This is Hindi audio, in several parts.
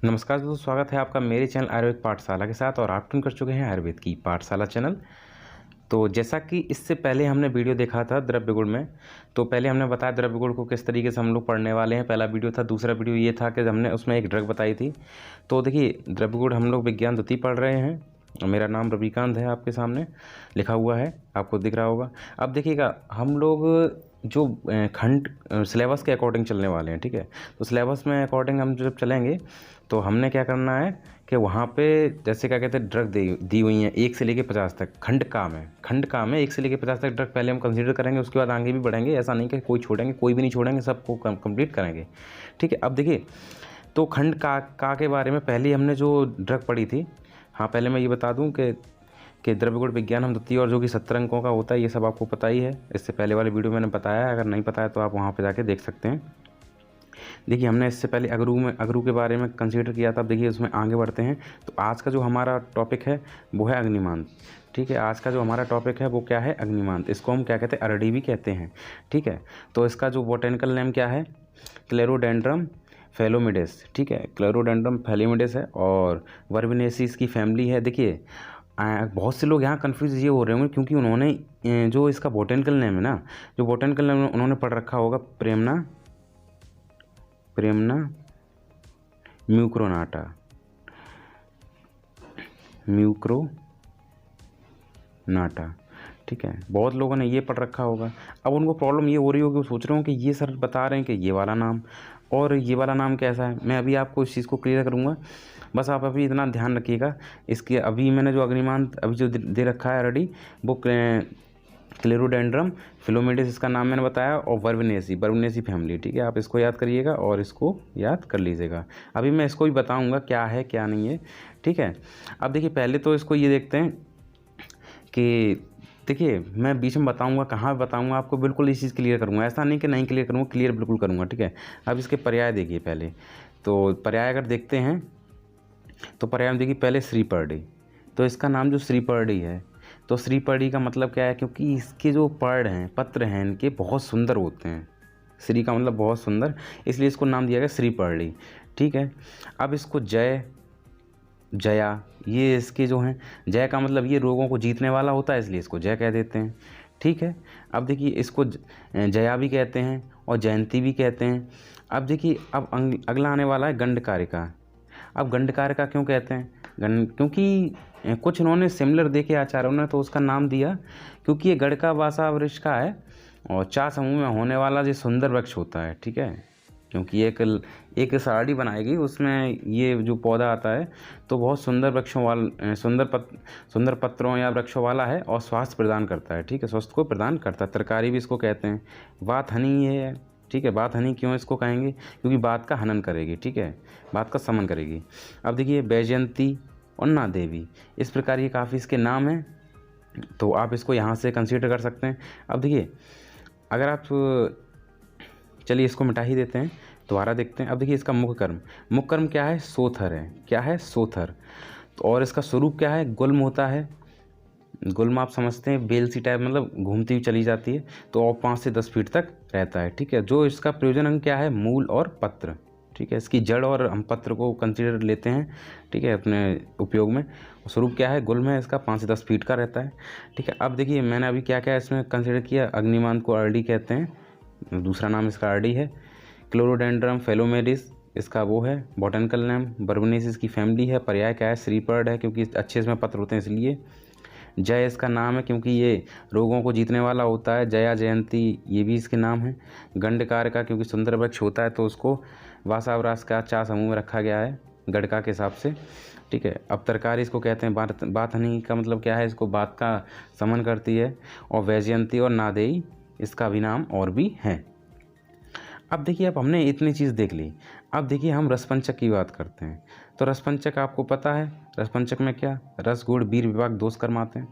नमस्कार दोस्तों, स्वागत है आपका मेरे चैनल आयुर्वेद पाठशाला के साथ। और आप ट्यून कर चुके हैं आयुर्वेद की पाठशाला चैनल। तो जैसा कि इससे पहले हमने वीडियो देखा था द्रव्य गुण में, तो पहले हमने बताया द्रव्य गुण को किस तरीके से हम लोग पढ़ने वाले हैं। पहला वीडियो था। दूसरा वीडियो ये था कि हमने उसमें एक ड्रग बताई थी। तो देखिए, द्रव्य गुण हम लोग विज्ञान द्वितीय पढ़ रहे हैं। मेरा नाम रविकांत है, आपके सामने लिखा हुआ है, आपको दिख रहा होगा। अब देखिएगा, हम लोग जो खंड सिलेबस के अकॉर्डिंग चलने वाले हैं, ठीक है। तो सिलेबस में अकॉर्डिंग हम जब चलेंगे तो हमने क्या करना है कि वहाँ पे जैसे क्या कहते हैं ड्रग दी हुई हैं 1 से लेकर 50 तक। खंड काम है 1 से लेकर 50 तक ड्रग पहले हम कंसीडर करेंगे, उसके बाद आगे भी बढ़ेंगे। ऐसा नहीं कि कोई छोड़ेंगे, कोई भी नहीं छोड़ेंगे, सबको कंप्लीट करेंगे, ठीक है। अब देखिए, तो खंड का के बारे में पहले ही हमने जो ड्रग पढ़ी थी। हाँ, पहले मैं ये बता दूं कि द्रव्य गुण विज्ञान हम द्वितीय और जो कि 17 अंकों का होता है, ये सब आपको पता ही है। इससे पहले वाले वीडियो मैंने बताया है, अगर नहीं पता है तो आप वहाँ पे जाके देख सकते हैं। देखिए, हमने इससे पहले अगरू के बारे में कंसीडर किया था। अब देखिए, उसमें आगे बढ़ते हैं। तो आज का जो हमारा टॉपिक है वो है अग्निमांत, ठीक है। आज का जो हमारा टॉपिक है वो क्या है? अग्निमांत। इसको हम क्या कहते हैं? अरडी भी कहते हैं, ठीक है। तो इसका जो बोटेनिकल नेम क्या है? क्लेरोडेंड्रम फेलोमिडेस, ठीक है। क्लेरोडेंड्रम फेलोमिडेस है और वर्बिनेसी इसकी फैमिली है। देखिए, बहुत से लोग यहाँ कन्फ्यूज़ ये हो रहे होंगे क्योंकि उन्होंने जो इसका बोटेनिकल नेम है ना, जो बोटेनिकल नेम उन्होंने पढ़ रखा होगा प्रेमना म्यूक्रोनाटा, ठीक है। बहुत लोगों ने ये पढ़ रखा होगा। अब उनको प्रॉब्लम ये हो रही होगी, वो सोच रहे हो कि ये सर बता रहे हैं कि ये वाला नाम और ये वाला नाम कैसा है। मैं अभी आपको इस चीज़ को क्लियर करूँगा, बस आप अभी इतना ध्यान रखिएगा। इसके अभी मैंने जो अग्निमांत अभी जो दे रखा है ऑलरेडी, वो क्लेरोडेंड्रम फिलोमिडेस इसका नाम मैंने बताया, और वर्बिनेसी फैमिली, ठीक है। आप इसको याद करिएगा और इसको याद कर लीजिएगा। अभी मैं इसको भी बताऊँगा क्या है क्या नहीं है, ठीक है। अब देखिए, पहले तो इसको ये देखते हैं कि देखिए, मैं बीच में बताऊंगा, कहाँ बताऊंगा आपको, बिल्कुल इस चीज़ क्लियर करूंगा। ऐसा नहीं कि नहीं क्लियर करूंगा, क्लियर बिल्कुल करूंगा, ठीक है। अब इसके पर्याय देखिए पहले। तो पर्याय अगर देखते हैं तो पर्याय में देखिए, पहले श्रीपर्णी। तो इसका नाम जो श्रीपर्णी है, तो श्रीपर्णी का मतलब क्या है? क्योंकि इसके जो पर्ण हैं, पत्र हैं इनके बहुत सुंदर होते हैं। श्री का मतलब बहुत सुंदर, इसलिए इसको नाम दिया गया श्रीपर्णी, ठीक है। अब इसको जया, ये इसके जो हैं, जय का मतलब ये रोगों को जीतने वाला होता है, इसलिए इसको जय कह देते हैं, ठीक है। अब देखिए, इसको जया भी कहते हैं और जयंती भी कहते हैं। अब देखिए, अब अगला आने वाला है गंडकारिका। अब गंडकारिका क्यों कहते हैं? क्योंकि कुछ इन्होंने सिमिलर देखे आचार्यों ने, तो उसका नाम दिया क्योंकि ये गढ़ का वासा वृक्ष का है और 4 समूह में होने वाला जो सुंदर वृक्ष होता है, ठीक है। क्योंकि एक साड़ी बनाएगी, उसमें ये जो पौधा आता है तो बहुत सुंदर वृक्षों वाला, सुंदर पत्रों या वृक्षों वाला है और स्वास्थ्य प्रदान करता है, ठीक है। स्वास्थ्य को प्रदान करता है, तरकारी भी इसको कहते हैं। बात हनी ये है, ठीक है। बात हनी क्यों इसको कहेंगे? क्योंकि बात का हनन करेगी, ठीक है, बात का समन करेगी। अब देखिए, वैजयंती और नादेवी, इस प्रकार ये काफ़ी इसके नाम हैं, तो आप इसको यहाँ से कंसीडर कर सकते हैं। अब देखिए, अगर आप, चलिए इसको मिटा ही देते हैं, दोबारा देखते हैं। अब देखिए, इसका मुख्य कर्म क्या है? सोथर है। क्या है? सोथर। तो और इसका स्वरूप क्या है? गुल्म होता है। गुल्म आप समझते हैं, बेल सी टाइप, मतलब घूमती हुई चली जाती है। तो और 5 से 10 फीट तक रहता है, ठीक है। जो इसका प्रयोजन अंग क्या है? मूल और पत्र, ठीक है। इसकी जड़ और हम पत्र को कंसीडर लेते हैं, ठीक है, अपने उपयोग में। स्वरूप क्या है? गुल्म है इसका, 5 से 10 फीट का रहता है, ठीक है। अब देखिए, मैंने अभी क्या क्या इसमें कंसीडर किया। अग्निमांत को अरडी कहते हैं, दूसरा नाम इसका अरडी है। क्लोरोडेंड्रम फेलोमेडिस इसका वो है बॉटनिकल नेम। बर्बनेसिस की फैमिली है। पर्याय क्या है? श्रीपर्ड है, क्योंकि अच्छे इसमें पत्र होते हैं इसलिए। जय इसका नाम है, क्योंकि ये रोगों को जीतने वाला होता है। जया, जयंती, ये भी इसके नाम है। गंडकार का, क्योंकि सुंदर वृक्ष होता है, तो उसको वासावरास का 4 समूह में रखा गया है गढ़का के हिसाब से, ठीक है। अब तरकारी इसको कहते हैं। बात हनी का मतलब क्या है? इसको बात का समन करती है। और वैजयंती और नादेई इसका भी नाम और भी है। अब देखिए, अब हमने इतनी चीज़ देख ली। अब देखिए, हम रसपंचक की बात करते हैं। तो रसपंचक आपको पता है, रसपंचक में क्या? रस, गुण, वीर, विभाग, दोष कर्म आते हैं।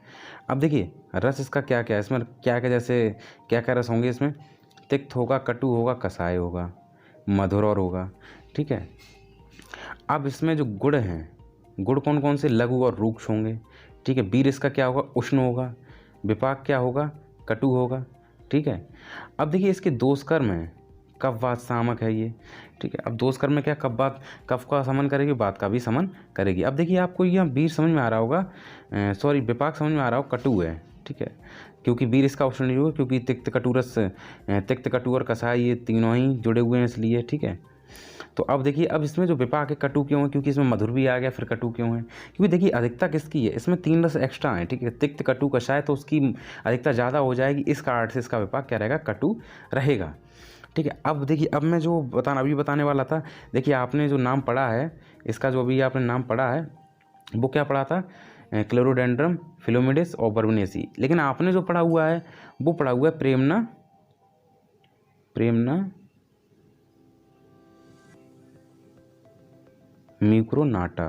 अब देखिए, रस इसका क्या क्या है, इसमें क्या क्या, जैसे क्या क्या रस होंगे इसमें? तिक्त होगा, कटु होगा, कसाय होगा, मधुर और होगा, ठीक है। अब इसमें जो गुण हैं, गुण कौन कौन से? लघु और रूक्ष होंगे, ठीक है। वीर इसका क्या होगा? उष्ण होगा। विपाक क्या होगा? कटु होगा, ठीक है। अब देखिए, इसके दोष कर्म हैं, कफ वात सामक है ये, ठीक है। अब दोष कर्म में क्या, कफ का समन करेगी, बात का भी समन करेगी। अब देखिए आपको यह वीर समझ में आ रहा होगा, सॉरी विपाक समझ में आ रहा हो, कटु है, ठीक है, क्योंकि वीर इसका ऑप्शन नहीं होगा, क्योंकि तिक्त कटु और कसाई ये तीनों ही जुड़े हुए हैं इसलिए, ठीक है। तो अब देखिए, अब इसमें जो विपाक है कटु क्यों है, क्योंकि इसमें मधुर भी आ गया, फिर कटु क्यों है, क्योंकि देखिए अधिकता किसकी है, इसमें 3 रस एक्स्ट्रा है, ठीक है, तिक्त कटु कषाय, तो उसकी अधिकता ज़्यादा हो जाएगी, इस कारण से इसका विपाक क्या रहेगा, कटु रहेगा, ठीक है। अब देखिए, अब मैं जो अभी बताने वाला था, देखिए आपने जो नाम पढ़ा है इसका, जो अभी आपने नाम पढ़ा है वो क्या पढ़ा था, क्लोरोडेंड्रम फिलोमिडिस और बर्बनेसी, लेकिन आपने जो पढ़ा हुआ है वो पढ़ा हुआ है प्रेमना म्यूक्रोनाटा,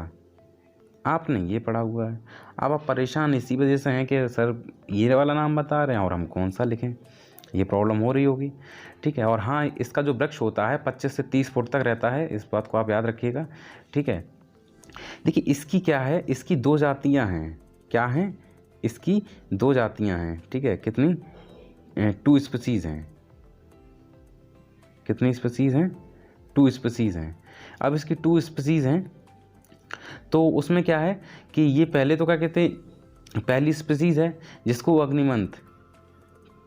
आपने ये पढ़ा हुआ है। अब आप परेशान इसी वजह से हैं कि सर ये वाला नाम बता रहे हैं और हम कौन सा लिखें, ये प्रॉब्लम हो रही होगी, ठीक है। और हाँ, इसका जो वृक्ष होता है 25 से 30 फुट तक रहता है, इस बात को आप याद रखिएगा, ठीक है। देखिए इसकी क्या है, इसकी 2 जातियाँ हैं, क्या हैं, इसकी 2 जातियाँ हैं, ठीक है, कितनी, 2 स्पीसीज़ हैं, कितनी स्पीसीज़ हैं, 2 स्पीसीज़ हैं। अब इसकी 2 स्पीसीज़ हैं, तो उसमें क्या है कि ये पहले तो क्या कहते हैं, पहली स्पीसीज़ है जिसको अग्निमंथ,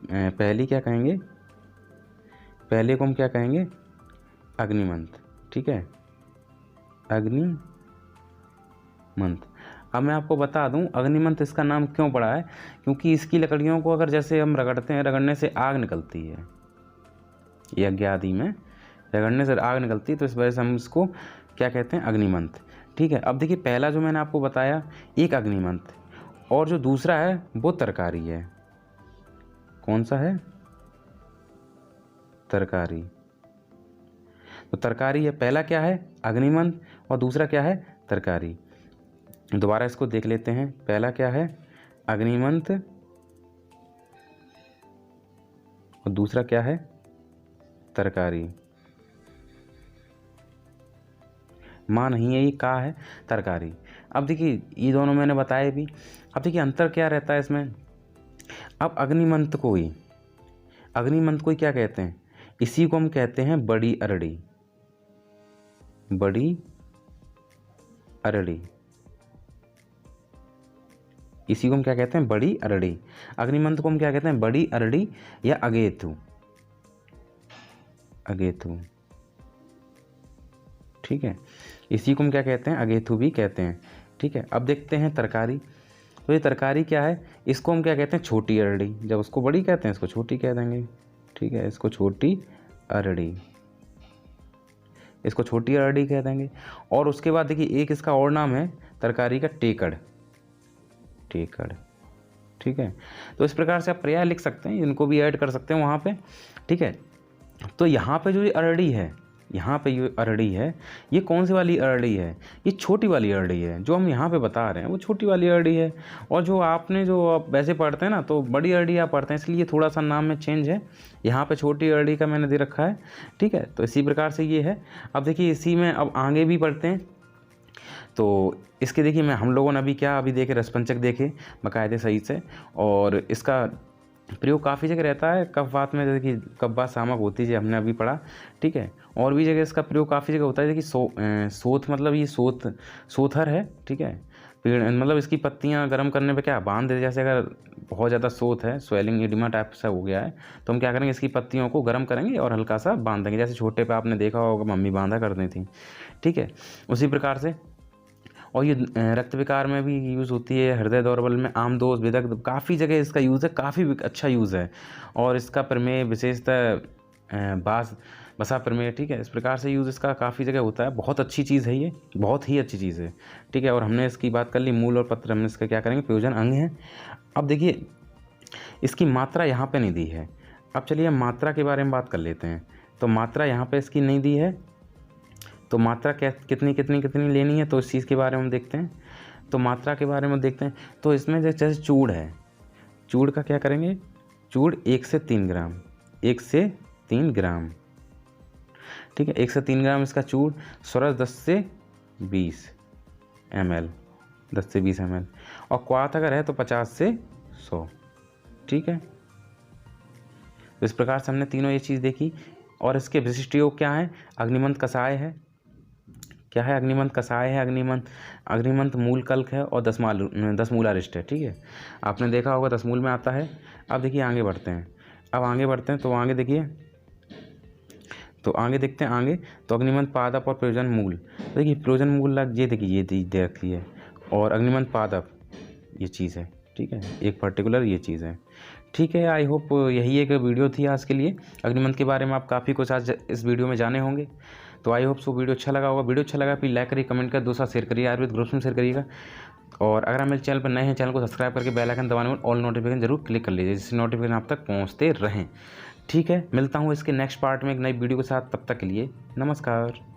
पहली क्या कहेंगे, पहले को हम क्या कहेंगे, अग्निमंथ, ठीक है, अग्निमंथ। अब मैं आपको बता दूं अग्निमंथ इसका नाम क्यों पड़ा है, क्योंकि इसकी लकड़ियों को अगर जैसे हम रगड़ते हैं, रगड़ने से आग निकलती है, यज्ञ आदि में रगड़ने से आग निकलती है, तो इस वजह से हम इसको क्या कहते हैं, अग्निमंथ, ठीक है। अब देखिए पहला जो मैंने आपको बताया एक अग्निमंथ, और जो दूसरा है वो तरकारी है, कौन सा है, तरकारी। तो तरकारी है, पहला क्या है अग्निमंथ और दूसरा क्या है तरकारी। दोबारा इसको देख लेते हैं, पहला क्या है अग्निमंथ और दूसरा क्या है तरकारी, माँ नहीं है, ये का है तरकारी। अब देखिए ये दोनों मैंने बताए भी, अब देखिए अंतर क्या रहता है इसमें। अब अग्निमंथ को ही क्या कहते हैं, इसी को हम कहते हैं बड़ी अरड़ी, बड़ी अरड़ी, इसी को हम क्या कहते हैं, बड़ी अरड़ी। अग्निमंथ को हम क्या कहते हैं, बड़ी अरड़ी या अगेतु, अगेतु, ठीक है, इसी को हम क्या कहते हैं, अगेतु भी कहते हैं, ठीक है। अब देखते हैं तरकारी, तो ये तरकारी क्या है, इसको हम क्या कहते हैं, छोटी अरड़ी, जब उसको बड़ी कहते हैं इसको छोटी कह देंगे, ठीक है, इसको छोटी अरड़ी, इसको छोटी अरड़ी कह देंगे। और उसके बाद देखिए एक इसका और नाम है तरकारी का टेकड़, टेकड़, ठीक है। तो इस प्रकार से आप पर्याय लिख सकते हैं, इनको भी ऐड कर सकते हैं वहाँ पे, ठीक है। तो यहाँ पे जो ये अरड़ी है, यहाँ पे ये अरड़ी है, ये कौन सी वाली अरड़ी है, ये छोटी वाली अरड़ी है, जो हम यहाँ पे बता रहे हैं वो छोटी वाली अरड़ी है। और जो आपने जो आप वैसे पढ़ते हैं ना तो बड़ी अरड़ी आप पढ़ते हैं, इसलिए थोड़ा सा नाम में चेंज है, यहाँ पे छोटी अरड़ी का मैंने दे रखा है, ठीक है। तो इसी प्रकार से ये है। अब देखिए इसी में अब आगे भी पढ़ते हैं, तो इसके देखिए मैं हम लोगों ने अभी देखे रसपंचक देखे बाकायदे सही से, और इसका प्रयोग काफ़ी जगह रहता है, कफ वात में, जैसे कि कफ वात सामक होती है, हमने अभी पढ़ा, ठीक है। और भी जगह इसका प्रयोग काफ़ी जगह होता है, जैसे कि सोथ मतलब ये सोथर है, ठीक है, पेड़ मतलब इसकी पत्तियां गर्म करने पे क्या बांध दे, जैसे अगर बहुत ज़्यादा सोथ है, स्वेलिंग एडिमा टाइप सा हो गया है, तो हम क्या करेंगे, इसकी पत्तियों को गर्म करेंगे और हल्का सा बांध देंगे, जैसे छोटे पे आपने देखा होगा मम्मी बांधा करती थी, ठीक है, उसी प्रकार से। और ये रक्त विकार में भी यूज़ होती है, हृदय दौर्बल्य में, आमदोष, विदग्ध, काफ़ी जगह इसका यूज़ है, काफ़ी अच्छा यूज़ है। और इसका प्रमेय विशेषतः बसा प्रमेय, ठीक है, इस प्रकार से यूज़ इसका काफ़ी जगह होता है। बहुत अच्छी चीज़ है ये, बहुत ही अच्छी चीज़ है, ठीक है। और हमने इसकी बात कर ली, मूल और पत्र हमने इसका क्या करेंगे, प्रयोजन अंग है। अब देखिए इसकी मात्रा यहाँ पे नहीं दी है, अब चलिए हम मात्रा के बारे में बात कर लेते हैं। तो मात्रा यहाँ पे इसकी नहीं दी है, तो मात्रा क्या कितनी कितनी कितनी लेनी है, तो इस चीज़ के बारे में हम देखते हैं। तो मात्रा के बारे में देखते हैं, तो इसमें जैसे चूड़ है, चूड़ का क्या करेंगे, चूड़ 1 से 3 ग्राम, 1 से 3 ग्राम, ठीक है, 1 से 3 ग्राम इसका चूड़। स्वरस 10 से 20 ml, 10 से 20 ml। और क्वाथ अगर है तो 50 से 100, ठीक है। तो इस प्रकार से हमने तीनों ये चीज़ देखी, और इसके विशिष्ट योग क्या है? अग्निमंत कषाय है, क्या है? अग्निमंत कषाय है, अग्निमंत मूल कल्क है और 10 मूलारिष्ट है। ठीक है, आपने देखा होगा 10 मूल में आता है। अब देखिए आगे बढ़ते हैं, तो आगे देखिए, तो आगे देखते हैं आगे। तो अग्निमंत पादप और प्रयोजन मूल, देखिए प्रयोजन मूल लग, ये देखिए ये दे रखी है, और अग्निमंत पादप ये चीज़ है। ठीक है, एक पर्टिकुलर ये चीज़ है। ठीक है, आई होप यही एक वीडियो थी आज के लिए। अग्निमंत के बारे में आप काफ़ी कुछ आज इस वीडियो में जाने होंगे। तो आई होप सो वीडियो अच्छा लगा होगा। वीडियो अच्छा लगा प्लीज़ लाइक करिए, कमेंट कर, दोस्तों शेयर करिए, आयुर्वेद ग्रुप्स में शेयर करिएगा। और अगर आप मेरे चैनल पर नए हैं, चैनल को सब्सक्राइब करके बेल आइकन दबाने में ऑल नोटिफिकेशन जरूर क्लिक कर लीजिए, जिससे नोटिफिकेशन आप तक पहुँचते रहें। ठीक है, मिलता हूँ इसके नेक्स्ट पार्ट में एक नई वीडियो के साथ। तब तक के लिए नमस्कार।